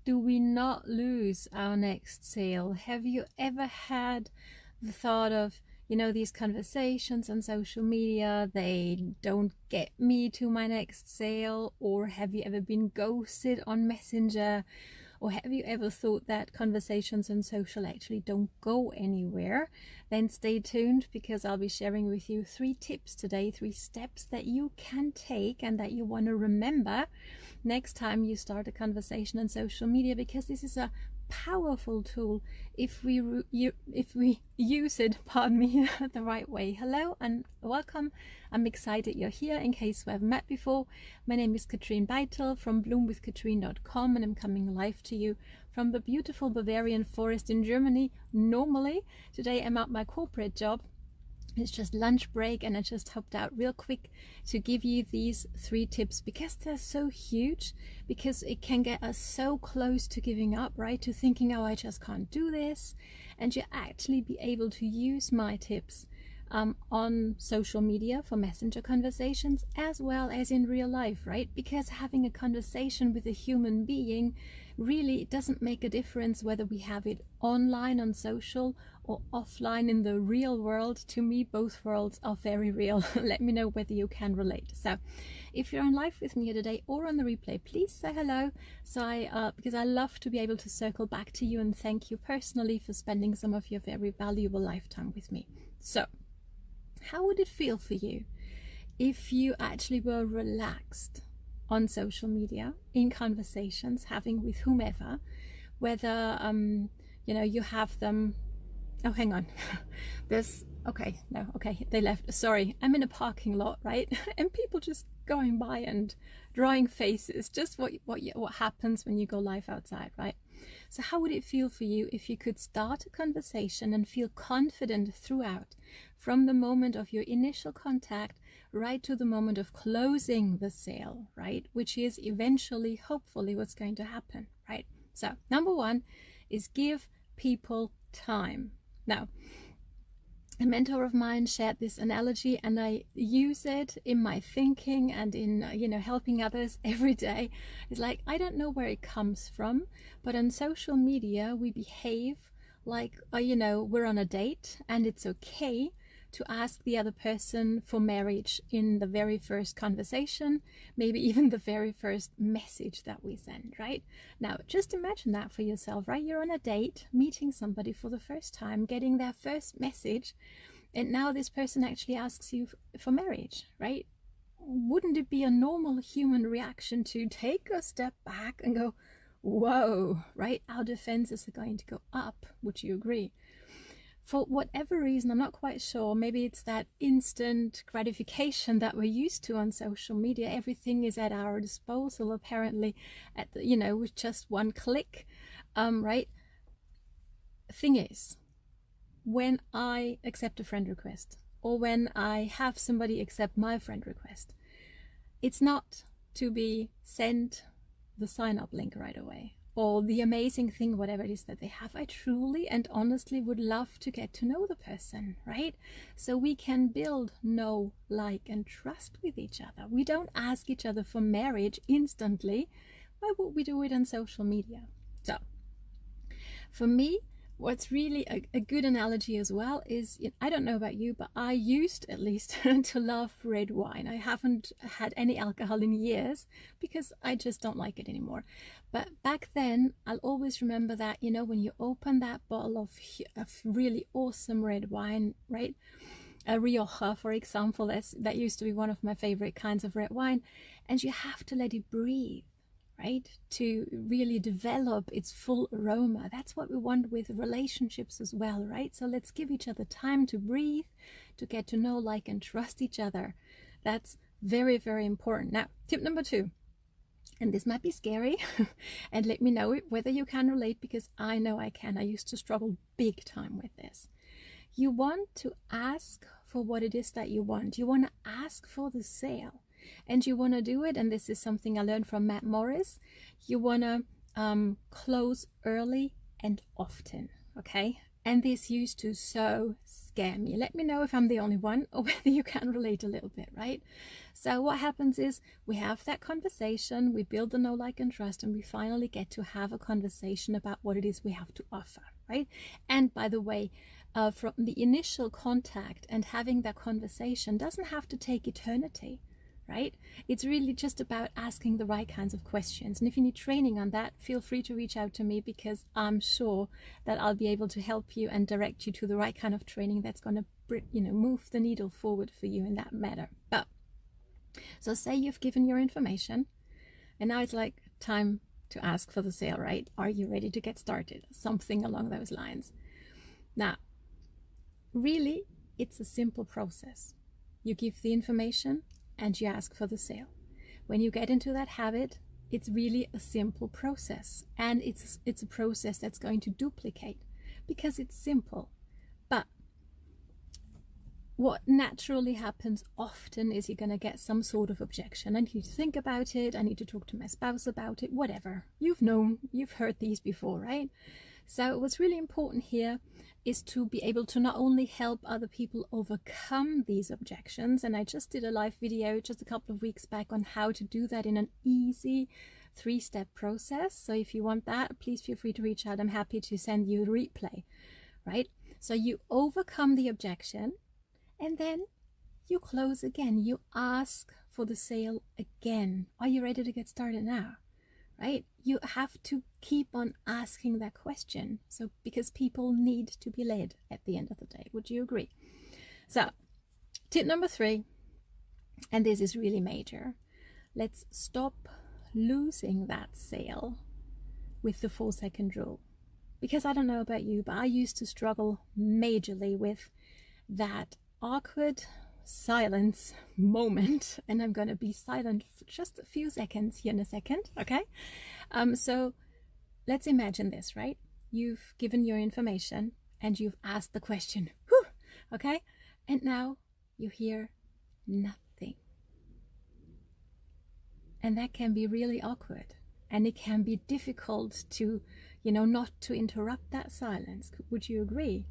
do we not lose our next sale? Have you ever had the thought of, you know, these conversations on social media, they don't get me to my next sale? Or have you ever been ghosted on Messenger? Or have you ever thought that conversations on social actually don't go anywhere? Then stay tuned, because I'll be sharing with you 3 tips today, 3 steps that you can take and that you want to remember next time you start a conversation on social media, because this is a powerful tool if we use it, pardon me, the right way. Hello and welcome. I'm excited you're here. In case we haven't met before, my name is Katrin from bloomwithkatrin.com, and I'm coming live to you from the beautiful Bavarian forest in Germany. Normally, today I'm at my corporate job. It's just lunch break, and I just hopped out real quick to give you these 3 tips, because they're so huge, because it can get us so close to giving up, right? To thinking, oh, I just can't do this. And you actually be able to use my tips on social media for messenger conversations as well as in real life, right? Because having a conversation with a human being really doesn't make a difference whether we have it online on social or offline in the real world. To me, both worlds are very real. Let me know whether you can relate. So if you're on live with me here today or on the replay, please say hello, so because I love to be able to circle back to you and thank you personally for spending some of your very valuable lifetime with me. So how would it feel for you if you actually were relaxed on social media, in conversations, having with whomever, whether you know, you have them, oh, hang on, there's, okay, no, okay, they left, sorry, I'm in a parking lot, right? And people just going by and drawing faces, just what happens when you go live outside, right? So how would it feel for you if you could start a conversation and feel confident throughout, from the moment of your initial contact right to the moment of closing the sale, right? Which is eventually, hopefully, what's going to happen, right? So number 1 is give people time. Now, a mentor of mine shared this analogy, and I use it in my thinking and in, you know, helping others every day. It's like, I don't know where it comes from, but on social media we behave like, you know, we're on a date, and it's okay to ask the other person for marriage in the very first conversation, maybe even the very first message that we send, right? Now, just imagine that for yourself, right? You're on a date, meeting somebody for the first time, getting their first message, and now this person actually asks you for marriage, right? Wouldn't it be a normal human reaction to take a step back and go, whoa, right? Our defenses are going to go up. Would you agree? For whatever reason, I'm not quite sure, maybe it's that instant gratification that we're used to on social media. Everything is at our disposal, apparently, at the, you know, with just one click, right? Thing is, when I accept a friend request, or when I have somebody accept my friend request, it's not to be sent the sign-up link right away, or the amazing thing, whatever it is that they have. I truly and honestly would love to get to know the person, right? So we can build know, like, and trust with each other. We don't ask each other for marriage instantly. Why would we do it on social media? So for me, what's really a good analogy as well is, I don't know about you, but I used, at least, to love red wine. I haven't had any alcohol in years because I just don't like it anymore. But back then, I'll always remember that, you know, when you open that bottle of really awesome red wine, right? A Rioja, for example, that used to be one of my favorite kinds of red wine, and you have to let it breathe, right, to really develop its full aroma. That's what we want with relationships as well, right? So let's give each other time to breathe, to get to know, like, and trust each other. That's very, very important. Now, tip number 2, and this might be scary, and let me know whether you can relate, because I know I can. I used to struggle big time with this. You want to ask for what it is that you want. You want to ask for the sale. And you want to do it, and this is something I learned from Matt Morris, you want to close early and often, okay? And this used to so scare me. Let me know if I'm the only one or whether you can relate a little bit, right? So what happens is we have that conversation, we build the know, like, and trust, and we finally get to have a conversation about what it is we have to offer, right? And by the way, from the initial contact and having that conversation doesn't have to take eternity, right? It's really just about asking the right kinds of questions. And if you need training on that, feel free to reach out to me, because I'm sure that I'll be able to help you and direct you to the right kind of training that's going to, move the needle forward for you in that matter. But so say you've given your information, and now it's like time to ask for the sale, right? Are you ready to get started? Something along those lines. Now, really, it's a simple process. You give the information and you ask for the sale. When you get into that habit, it's really a simple process, and it's a process that's going to duplicate because it's simple. But what naturally happens often is you're going to get some sort of objection. I need to think about it. I need to talk to my spouse about it, whatever. You've heard these before, right? So what's really important here is to be able to not only help other people overcome these objections, and I just did a live video just a couple of weeks back on how to do that in an easy 3-step process. So if you want that, please feel free to reach out. I'm happy to send you a replay, right? So you overcome the objection, and then you close again. You ask for the sale again. Are you ready to get started now? Right? You have to keep on asking that question. So, because people need to be led at the end of the day. Would you agree? So, tip number 3, and this is really major. Let's stop losing that sale with the 4-second rule. Because I don't know about you, but I used to struggle majorly with that awkward silence moment, and I'm going to be silent for just a few seconds here in a second, okay? So let's imagine this, right? You've given your information and you've asked the question, whew, okay? And now you hear nothing. And that can be really awkward, and it can be difficult to, not to interrupt that silence. Would you agree?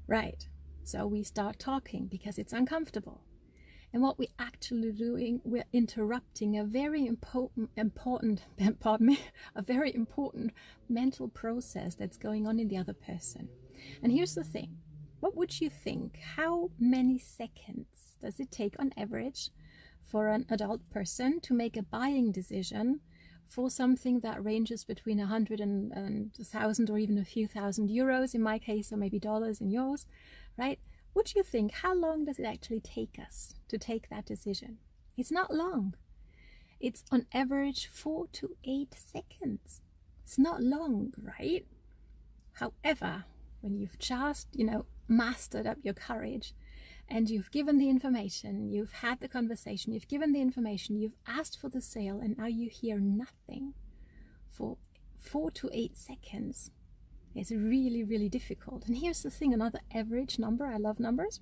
Right. So we start talking because it's uncomfortable. And what we're actually doing, we're interrupting a very important mental process that's going on in the other person. And here's the thing. What would you think? How many seconds does it take on average for an adult person to make a buying decision for something that ranges between 100 and 1,000 or even a few thousand euros in my case, or maybe dollars in yours, right? What do you think? How long does it actually take us to take that decision? It's not long. It's on average 4 to 8 seconds. It's not long, right? However, when you've just, mastered up your courage, and you've given the information, you've had the conversation, you've given the information, you've asked for the sale, and now you hear nothing for 4 to 8 seconds. It's really, really difficult. And here's the thing, another average number. I love numbers.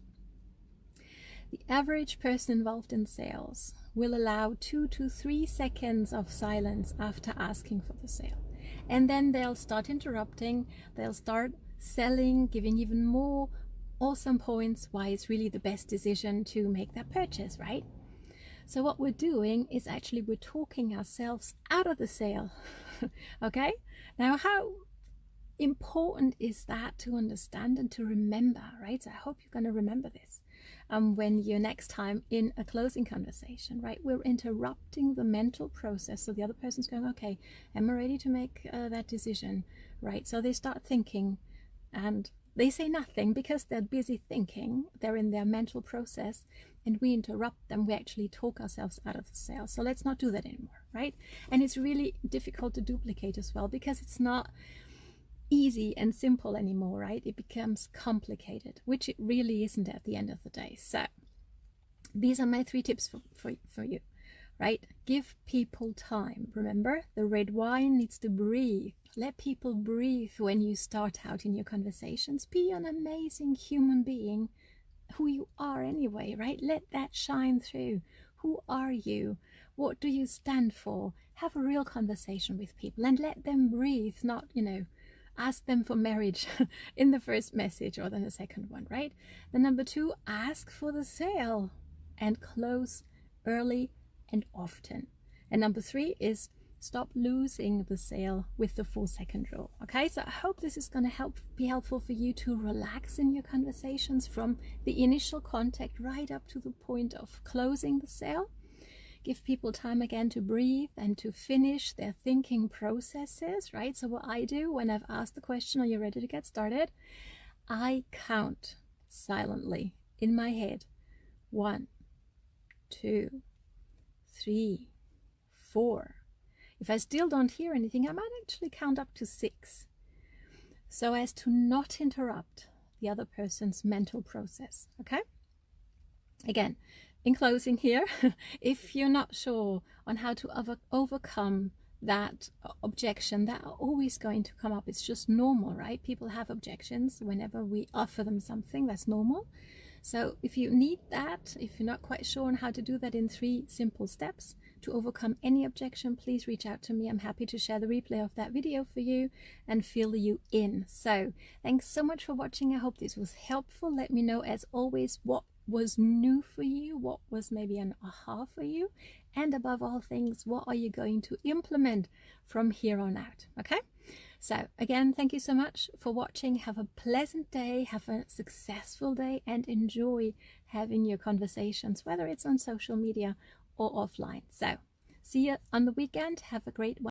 The average person involved in sales will allow 2 to 3 seconds of silence after asking for the sale. And then they'll start interrupting, they'll start selling, giving even more awesome points why it's really the best decision to make that purchase, right? So what we're doing is actually we're talking ourselves out of the sale. Okay? Now, how important is that to understand and to remember, right? So I hope you're going to remember this when you're next time in a closing conversation, right? We're interrupting the mental process. So the other person's going, okay, am I ready to make that decision, right? So they start thinking, and they say nothing because they're busy thinking. They're in their mental process, and we interrupt them. We actually talk ourselves out of the sale. So let's not do that anymore, right? And it's really difficult to duplicate as well, because it's not easy and simple anymore, right? It becomes complicated, which it really isn't at the end of the day. So these are my 3 tips for you, right? Give people time. Remember, the red wine needs to breathe. Let people breathe when you start out in your conversations. Be an amazing human being, who you are anyway, right? Let that shine through. Who are you? What do you stand for? Have a real conversation with people and let them breathe, not, ask them for marriage in the first message or then the second one, right? Then number 2, ask for the sale and close early and often. And number 3 is stop losing the sale with the 4-second rule. Okay, so I hope this is going to be helpful for you to relax in your conversations from the initial contact right up to the point of closing the sale. Give people time again to breathe and to finish their thinking processes, right? So what I do when I've asked the question, are you ready to get started? I count silently in my head. 1, 2, 3, 4. If I still don't hear anything, I might actually count up to 6, so as to not interrupt the other person's mental process, okay? Again, in closing here, if you're not sure on how to overcome that objection, that are always going to come up. It's just normal, right? People have objections whenever we offer them something. That's normal. So if you need that, if you're not quite sure on how to do that in 3 simple steps to overcome any objection, please reach out to me. I'm happy to share the replay of that video for you and fill you in. So thanks so much for watching. I hope this was helpful. Let me know, as always, what was new for you, what was maybe an aha for you, and above all things, what are you going to implement from here on out? Okay, so again, thank you so much for watching. Have a pleasant day, have a successful day, and enjoy having your conversations, whether it's on social media or offline. So see you on the weekend. Have a great one.